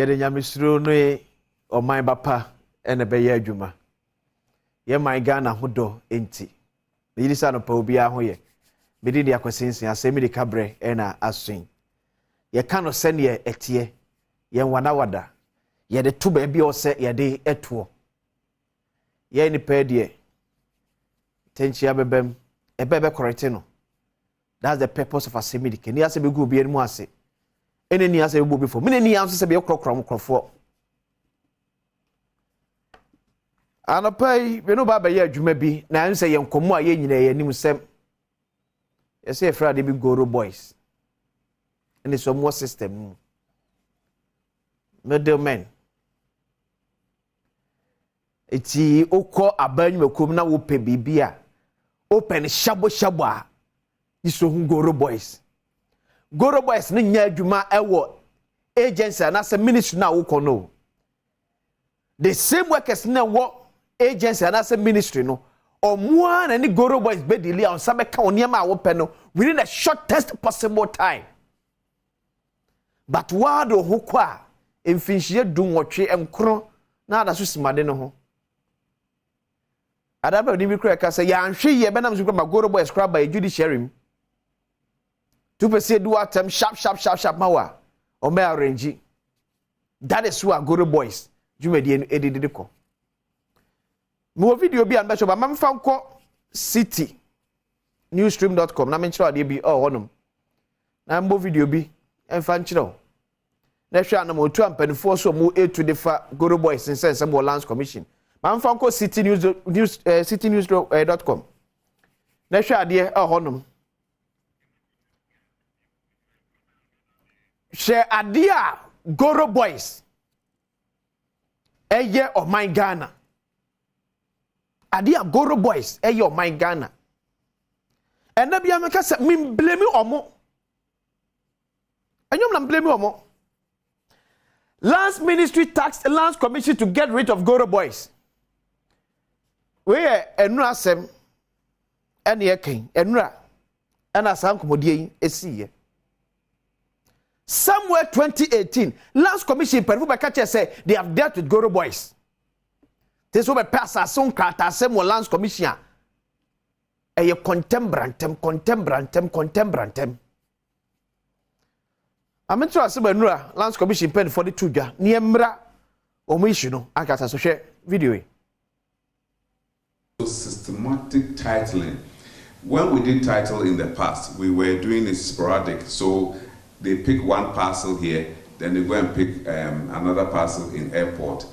Yede nyamesuro no e oman bapa ene be ye adwuma. Ye man Ghana hodo enti. Yiri sa no pa obi a ho ye. Bedi dia kwasensin asemi de kabre ena asun. Ye ka no se ne etie. Ye wana wada. Ye de to ba bi o se ye de eto. Ye ni pa de tenchia bebem ebebe correct no. That's the purpose of asemi de ke. Ni ase be gu obi enu ase. Ene ni ase be before. Me ni ase se be krokro. Anopai we no ba ye adwuma bi na nse ye nkomo a ye nyina ye nim sem. Ye say fra de bi Goro boys. And it's more system. Middlemen. Iti okọ abanyu makom na wo pe bibia. Open shabo a. Iso hu Goro boys. Goro boys ne nya adwuma ewo agency na se ministry na wo kono. The same workers na wo agency and as a ministry no or one any Goro boys bedili on some account near my open within the shortest possible time. But wado hukwa infinchie dum wotwe enkro na da so simade no ho. Adaba ni mikro ka say ya nhwe ye benam so ma Goro boys crab by judiciary. To say do atem sharp mawa o me arrange. That is why Goro boys jumedi edidiko. Mo video bi an be choba mam fa nko city newsstream.com na me chiro ade bi honum na mo video bi en fa nchiro na hwe anam otu ampanifo so mo etu de fa Goro boys sense mo lands commission mam fa nko city citynews.com na hwe ade honum share ade a Goro boys eye o my Ghana. Adia Goro boys eyo my Ghana. And na bia meka se min blame omo. Anyom na blame omo. Lands ministry taxed lands commission to get rid of Goro boys. We enu asem ene eken enura ana san komodie esiye. Somewhere 2018 lands commission perfu be catch say they have dealt with Goro boys. This will be pass as soon as Asem lands commission. A contembrantem. I'm interested in lands commission pen for the tuja. Niemra omishuno. I got to share video. Systematic titling. When we did title in the past, we were doing it sporadic. So they pick one parcel here, then they go and pick another parcel in airport.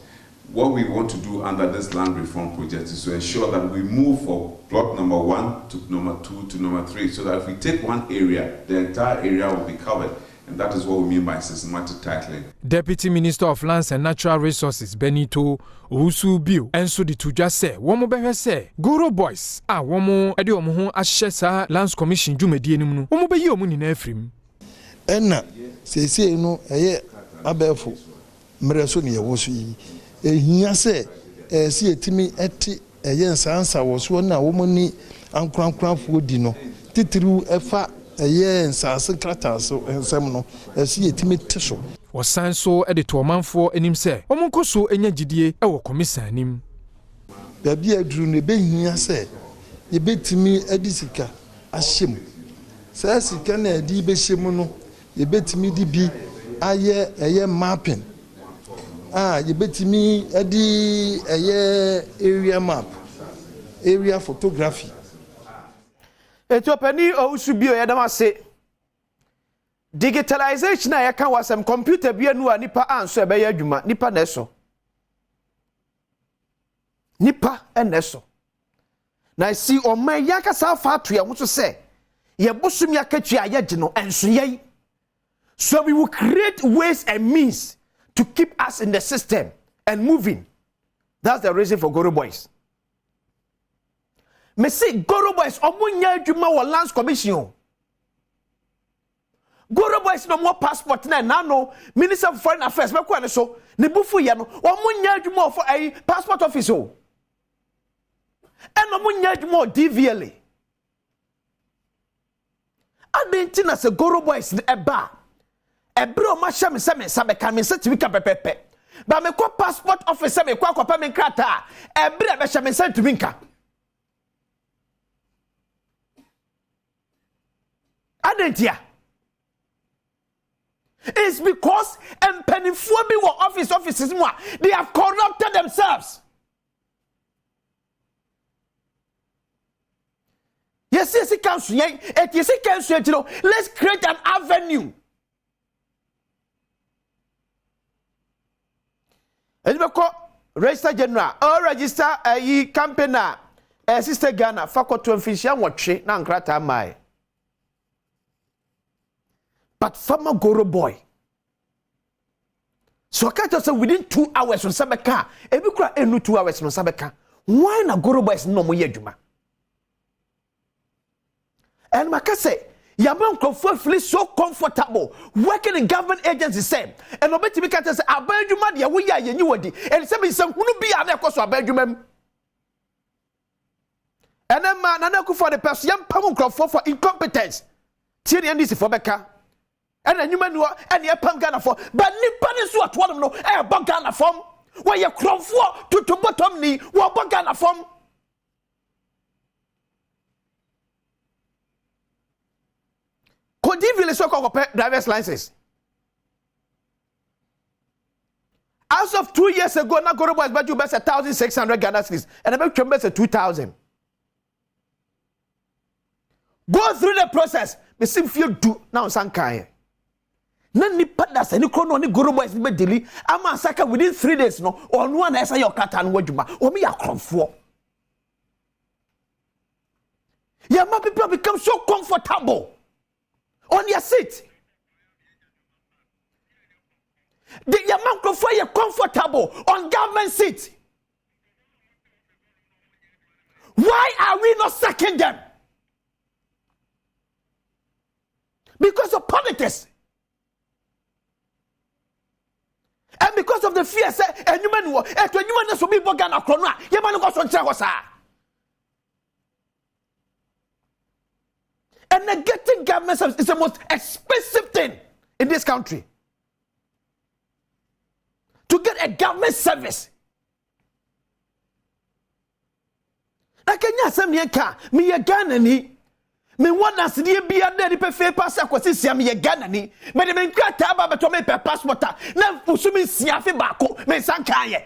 What we want to do under this land reform project is to ensure that we move from plot number 1 to number 2 to number 3, so that if we take one area, the entire area will be covered. And that is what we mean by systematic titling. Deputy Minister of Lands and Natural Resources Benito Owusu Bill enso di tuja se womo behwe se Goro boys a womo ede omo ho ahye sa Lands Commission dwumadi enim no womo beyi omo ni na afrim. Enna sese no eye abefo mreso ne yewoso yi ehia se si etimi eti eye nsansa wo so na wo moni ankrankranfo di no titiru efa eye nsansa krataso ensem no si etimi teso wosan so e de to manfo enim se omonkoso enya gidie e wo komisa anim babi aduru ne behia se ye betimi adisika ahyem se sika na adi behyem no ye betimi di bi aye eye mapping ye betimi edi area map, area photography. Etiopani Owusu Bio yadama se digitalization na yaka wasem computer bia nu a nipa anso ebe ya adwuma nipa na eso. Nipa eneso. Na si o man yaka sa fa ato ya ho se ye bosum yaka twa ya gino enso yei. So we will create ways and means to keep us in the system and moving. That's the reason for Goro boys. Me see Goro boys omunya adwuma wo lands commission. Goro boys no more passport na no Minister of Foreign Affairs me kwa ne so ne bufu ye no omunya adwuma for a passport office o. And omunya adwuma DVLA. Adentina se Goro boys eba ebro ma hye me se me sa be kan me se timi ka pepepe ba me ko passport office me kwa kopa me nkrata ebre be hye me se timi nka adentia. It's because empenifo bi wo offices mo they have corrupted themselves. Yes, council, yes, council, you know, let's create an avenue. And we call register general or register a campaigner, sister Ghana, faculty of fish and watch it, now grata my. But farmer Goro boy. So I can't just say within 2 hours on Sabeka, every cry no 2 hours on Sabeka. Why na Goro boy is no more yejuma? And Makase, Yaman Comfort feel so comfortable working in government agencies same. And obeti me can't say Abeljuma dia we ya you wadi. And some is some who be an echo so Abeljumem. And then man and for the person young Pamon for incompetence. Tiri and this for Becca. And then you man and your pam Ghana for but Nipan is what one no Ghana form. Why you crop for to bottom knee, what Ghana form. Could you really so called driver's license? As of 2 years ago, now Goro was about you best 1,600 Ghana cedis, and about Chambers at 2,000. Go through the process. Me seem feel do now Sankai. None ni partners any chrono ni Goro boys be daily. Ama saka within 3 days no or no one else your kata and wajuma or me a crop for. Yeah, my people become so comfortable on your seat. The young man are comfortable on government seat. Why are we not sacking them? Because of politics. And because of the fear, say, and you man, and when you man, so be born a corona, you man go on Chagosa. And getting government service is the most expensive thing in this country. To get a government service. Like Asem Yanka, me a Ghana ni. Me want us to be a daddy pay pass acquisition, me a Ghana ni. Me the men crata about to make a passport. Now, Usumi Siafi Bako, me Sankaye.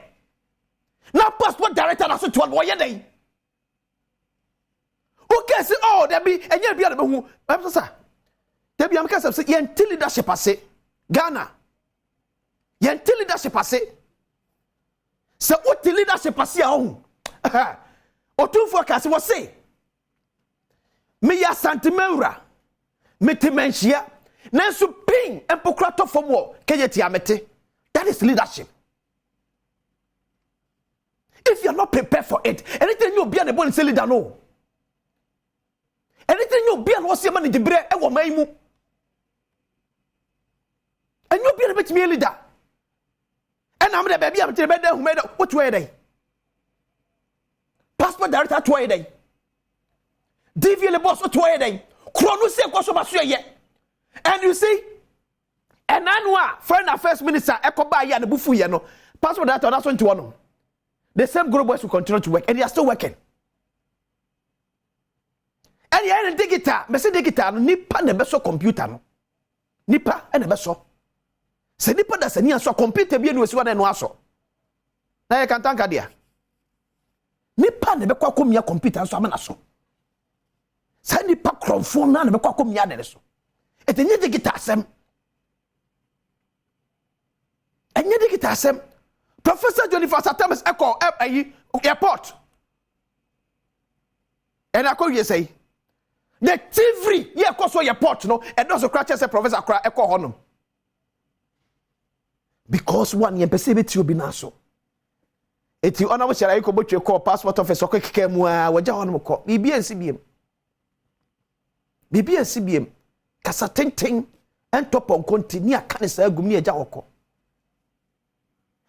Now, passport director, that's what one way a day. Okay, say, oh, there be, and you'll be able to, I'm sorry. There be a case of saying, until leadership passe, Ghana. Until leadership passe. So, what the leadership passe a home? Or two forecasts was say. Me ya santimura, me timensia, nansu ping and pokrato for more, Kayetiamete. That is leadership. If you're not prepared for it, anything you'll be unable to say leader no. Anything you'll be what's your money to bread, and what may you. And you'll be a bit me leader. And I'm the baby, I'm the better who made up. What way they? Passport director, what way they? DV le boss, what way they? Chrono say, what's over yet? And you see, and Anwa, foreign affairs minister, Echo Baya and Bufu Yano, passport director, that's 21. The same group boys will continue to work, and they are still working. And you ain't digital, Messi digital, Nipa and the best computer. No? Nipa and the best. Se Nipa does a near so computer be with one and one so. Now you can thank her dear. Nipa and the Bequacomia computer, so I'm not so. Send Nipa from phone and the Bequacomia so. It's a new digital Asem. And you digital Asem. Professor Jennifer Satamas Echo Airport. And I call you say. The TV, yeah, cause your port, no, and also crutches a professor cry echo honum. Because one year perceive it to be naso. It's you honor which I could your call passport office or quick came where waja on call BB and CBM. BB and CBM, Casatin ting and top on continue canisa gumia jawko.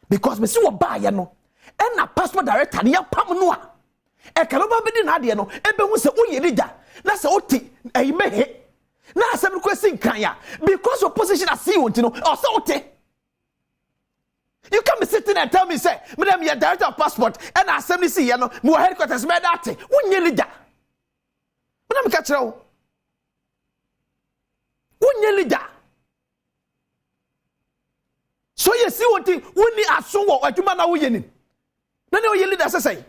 Because me see what buy no, and a passport director near Pamanua. E kaloba be di na ade no ebe hu se oye leader na se oti e mehe na Asem requesting kanya because opposition are see you know or so. You can't be sitting and tell me, say, Madam, you're director of passport, and Assembly see, you know, more headquarters, made that thing. When you leader, Madam Catcher, when you leader. So you see what when you are so what you man are winning. Then you leader say.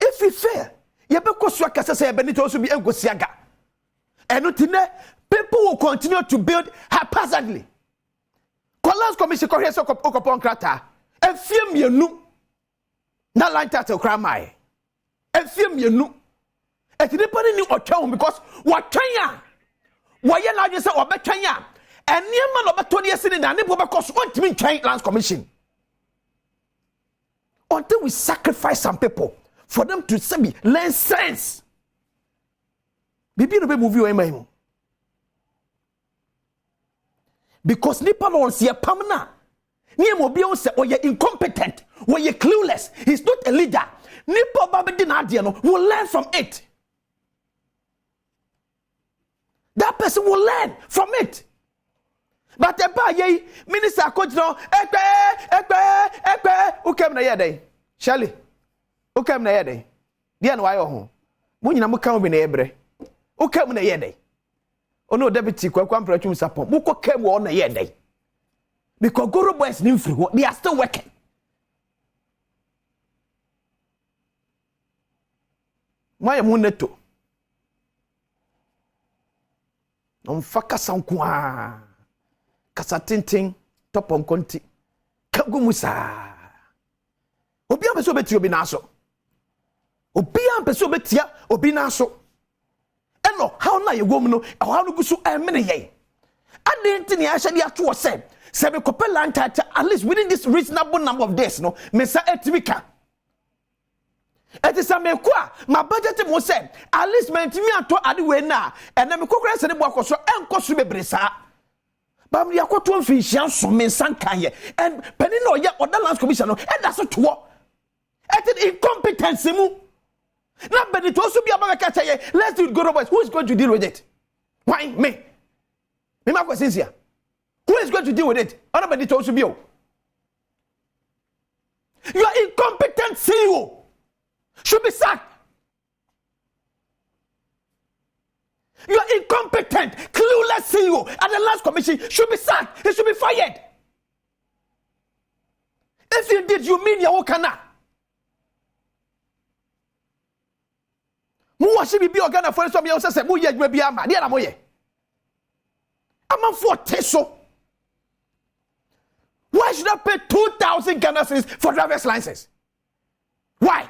If you fail, you better say, Benito should be a good siaga. And not people will continue to build haphazardly. Collins Commission corrects Okopon Krata and film you know. Not like that to cry. And film you know. And the people in your town because what China? Why you not just or better China? And near man over 20 years in the neighborhood because what mean China Lands Commission? Until we sacrifice some people for them to say learn sense. Bibi no be move you email. Because nipa no see a pamna. Niye mo bi on say or you incompetent, or you clueless. He's not a leader. Nipa babedi na ade no will learn from it. That person will learn from it. But the ba ye minister coach no ekpe ukem na ye dey. Shirley. Ukem na ye dey. Dia no why ho. Mo nyina mo kan bi na ebre. Ukem na ye dey. Ono deputy kwakwa mpratwum sapon muko kem wo na ye dey because Goro boys nim free they are still working. Why am neto on faka sankwa kasa tintin top on konti kagumusa obi am peso beti obi na so obi am peso betia obi na so. No, how na you go no how no go so many ye adenti ni ahye dia to say se be kopela ntata at least within this reasonable number of days no me sa etimika it is a me kwa my budget mo say at least mentimi ato ade we na and me kokora se ne bo akoso enkoso bebresa bam dia akoto mfinhia so me sankan ye and pani no ye other lands commission no and that's to it incompetence mu. Now, but it also be about a let's do it, go boys. Who is going to deal with it? Why? Me. Me, my question is here. Who is going to deal with it? Another it also be you. You are incompetent CEO. Should be sacked. You are incompetent, clueless CEO at the last commission should be sacked. He should be fired. If you did, you mean your okana. Mu washi bibi organa for some you say mu ye adwuma bi ama de na mo ye amanfo teso. Why should I pay 2,000 Ghana cedis for driver's license? Why?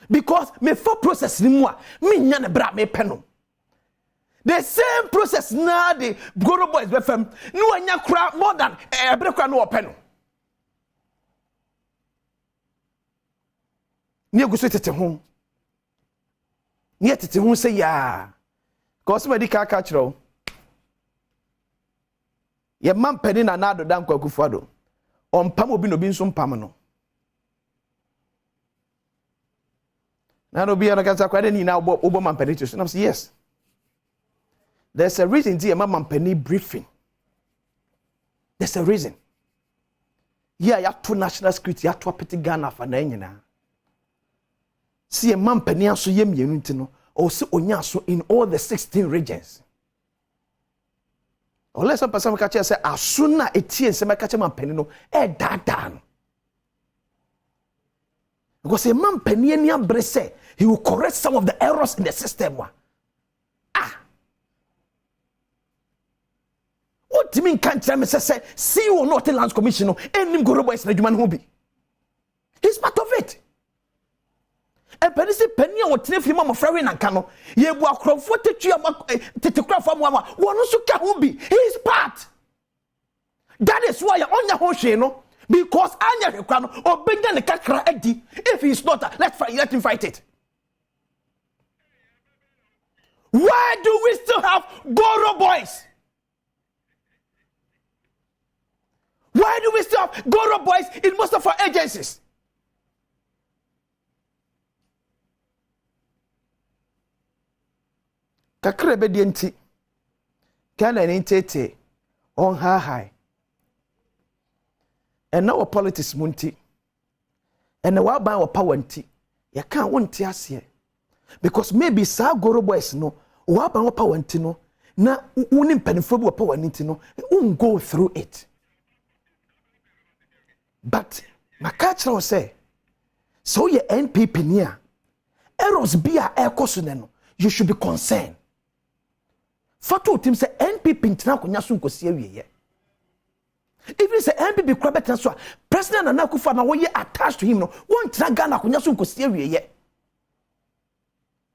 Because me for process ni mu a me nya ne bra me peno. The same process na the Goro boys be fam no anya kura more than ebre kura no openo. Ni eguso tete ho. Ni tete ho say ya. Cause somebody ka kiro. Ye man peni na nado dan kwakufuado. Ompam obi no bi nso mpam no. Na no bi ana kansa kwade ni na obo man peni to. And I say yes. There's a reason to man peni briefing. There's a reason. Yeah, ya to national security, ya to apeti Ghana fa na nyina. See a man penny so yem yenutino or so onyaso in all the 16 regions. Or let's some person catch say as soon as it is some catch man penny no dan. Because a man penny any ambrese he will correct some of the errors in the system. What do you mean can't tell me say see you not the lands commission no any Goro boys na dwuma no bi. He's part of it. And penisi penny or tenefi mama frari na kano ye bu akrofo tete krafo mama wono so ka ho bi. He is part. That is why onya ho hwe no because anya hwekwa no obenya ne kakra adi. If he is not let him fight it. Why do we still have Goro boys? Why do we still have Goro boys in most of our agencies? kakra be de nti Ghana ni tete on high and now politics munti and wa ban wa power nti ya kan wonti ase because maybe sa Goro boys no wa ban wa power nti no na woni mpanifo bi wa power nti no go through it but makachira wo say so ye NPP nia errors be a ekoso ne no you should be concerned Fatu team say NPP ntina konya so nkosi awieye. Even say NPP kura betra so President Nana Akufo na wo ye attached to him no won ntina Ghana konya so nkosi awieye.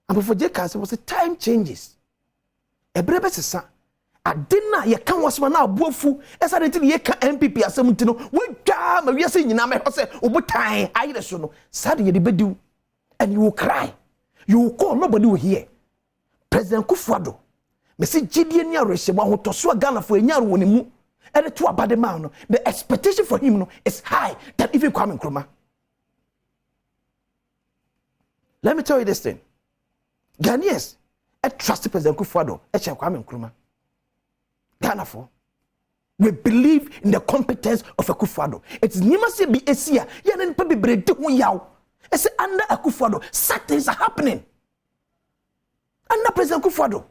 And before Jekas was time changes. Ebrebe sesa adena ye kan wasoma na abuafu esa de ye kan NPP asem ntino wo dwa ma wiase nyina me ho say obutan ayire so no sad ye de bediw and you will cry. You will call nobody will hear. President Kufuado Mesi Gideon ni arehye mo hotoso Ghana for enyar woni mu ene to abade man no the expectation for him no is high than even Kwame Nkrumah. Let me tell you this thing. Ghanaians trust President Kufuado Kwame Nkrumah. Ghana for we believe in the competence of Kufuado. It's nimase bi esia ya na npa bebre de ho yaw. Ese under Kufuado such things are happening. Under President Kufuado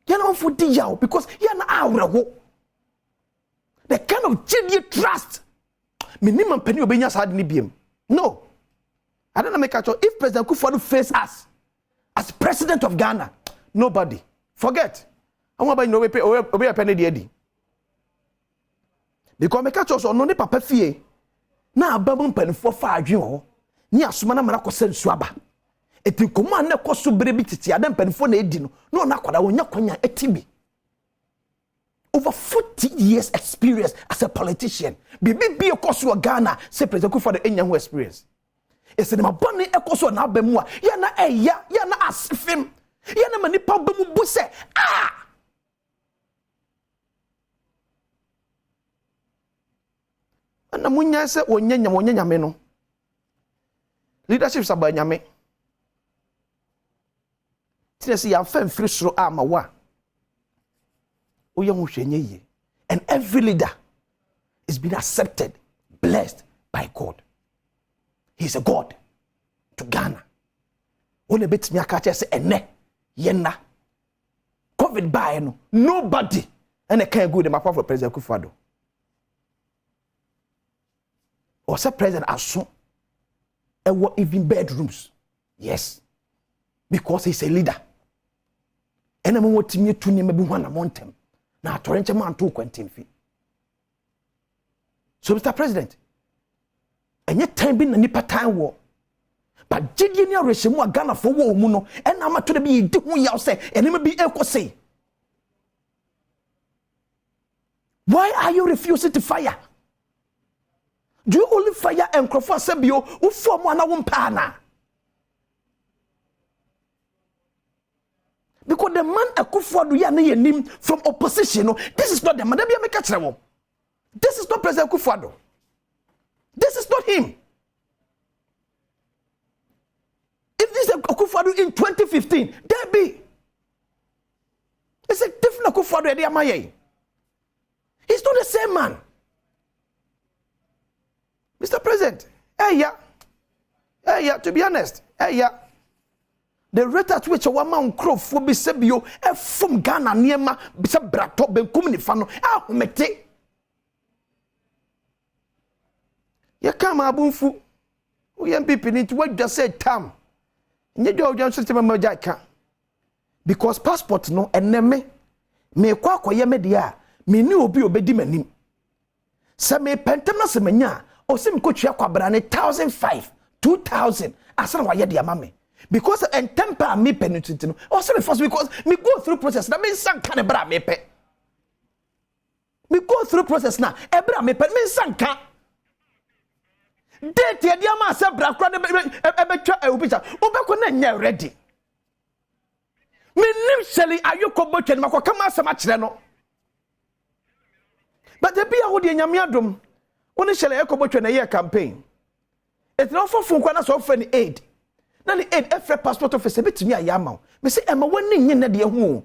Yana for the because yana awreho. The kind of genuine trust. Minimum penny obenya sad ni biem. No. I don't know make sure if President Kufuado face us as president of Ghana, nobody. Forget. I want to know we penny di. Because make sure so no ne papa fie. Na abam penny for far adwen ho. Ni asoma na mara kosen suaba. Eti koma na koso brebi titi adam penfo na edi no na kwada wonya kwanya etibi over 40 years experience as a politician bibi bi koso Ghana say President Kufuado enya ho experience ese na bone ekoso na abamu a ya na eya ya na asifim ya na manipa abamu bu se ana munya se wonya nyame no leadership sabanyame Tinesi ya fem free sro ama wa. Oya hu hwenye ye. And every leader is being accepted, blessed by God. He's a God to Ghana. One bit me aka say ene yena. COVID by no nobody and I can't go them apart from President Kufuado. Or say President Asem and even bedrooms. Yes. Because he's a leader. And I'm what me to name be one among them. Now, torrent man 2 feet. So, Mr. President, and yet time been a nipa time war. But Gideon Reshimo Ghana for war muno, and I'm to be do we say, and it may be echo say. Why are you refusing to fire? Do you only fire and Crawford Sebio who form one pana? Because the man Akufuado ya na nim from opposition, no, this is not the man. This is not President Akufuado. This is not him. If this is Akufuado in 2015, there be. It's a different Akufuado. He's not the same man. Mr. President, to be honest, the rate at which a woman crop for be sebio from Ghana niema bisa brato benkum ni fano mete ya kama abunfu MPP ni what just said tam nye do system majaka because passport no eneme me kwa koye me dia me ni obi obedi manim se me pentem na se manya o se me kotwa kwabra ne 1500 2000 asana wa ye dia mame. Because and temper me penetrating. Also first because me go through process. That means some kind of bra me pe. Me go through process now. Ebra me pe me sanka. Date ya dia ma se bra kra de ebetwa obicha. Obeko na nya ready. Me nim shelly ayoko botwen makoka ma asema kire no. But the be a wo de nyame adom. Woni shelly ayoko botwen na ye campaign. It's not for fun kwa na so for any aid. na the aid FF passport office betimi ayama me say ema wani nye na de hu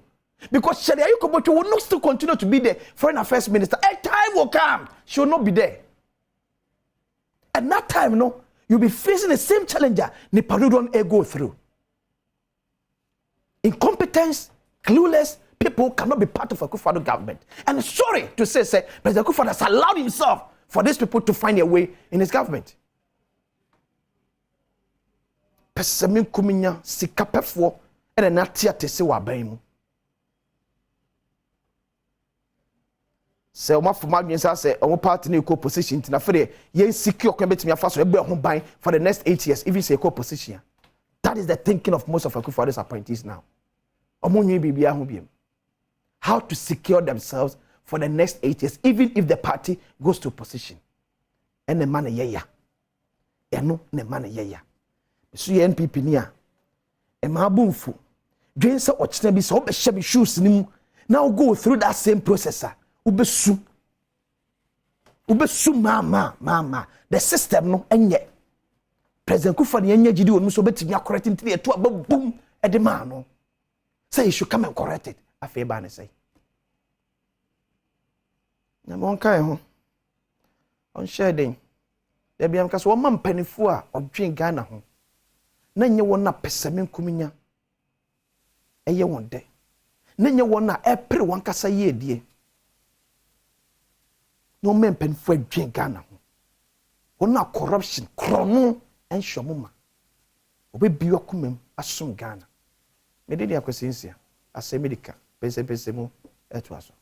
because Sharia Yukobocho will not still continue to be the foreign affairs minister. A time will come she will not be there. At that time, no, you'll be facing the same challenger Nepal don't go through. Incompetence, clueless people cannot be part of a Akufo-Addo government. And sorry to say, President Akufo-Addo has allowed himself for these people to find a way in his government. Pesamin kuminya sikapefo ene natia tese wa ban mu. Se o ma foma adwensa se o party na equal position tina fere ye secure kwa betimi afa so e ho ban for the next 8 years even say equal position. That is the thinking of most of Akufo-Addo's appointees now. Omonwe bibia ho biem. How to secure themselves for the next 8 years even if the party goes to opposition. Ene man yeya. Eno ne man yeya. So ye NPP ni a e ma abunfu dwen se ochina bi se obehye bi shoes ni mu now go through that same process ubesu mama the system no enye President Akufo-Addo enye gidi wonu so betimi correct ntini eto ababum e de ma no say you should come and correct it afi ba ne say na mon kai ho on share den da biam kaso wo mampanifo a odwen Ghana ho na nye wona pesamen kuminya eye wonde na nye wona epre wankasa ye die no mempanifo adwen Ghana ho wona corruption krono enhwomoma obebi wakumem asom Ghana me de akosinsia asemedika pese mu eto aso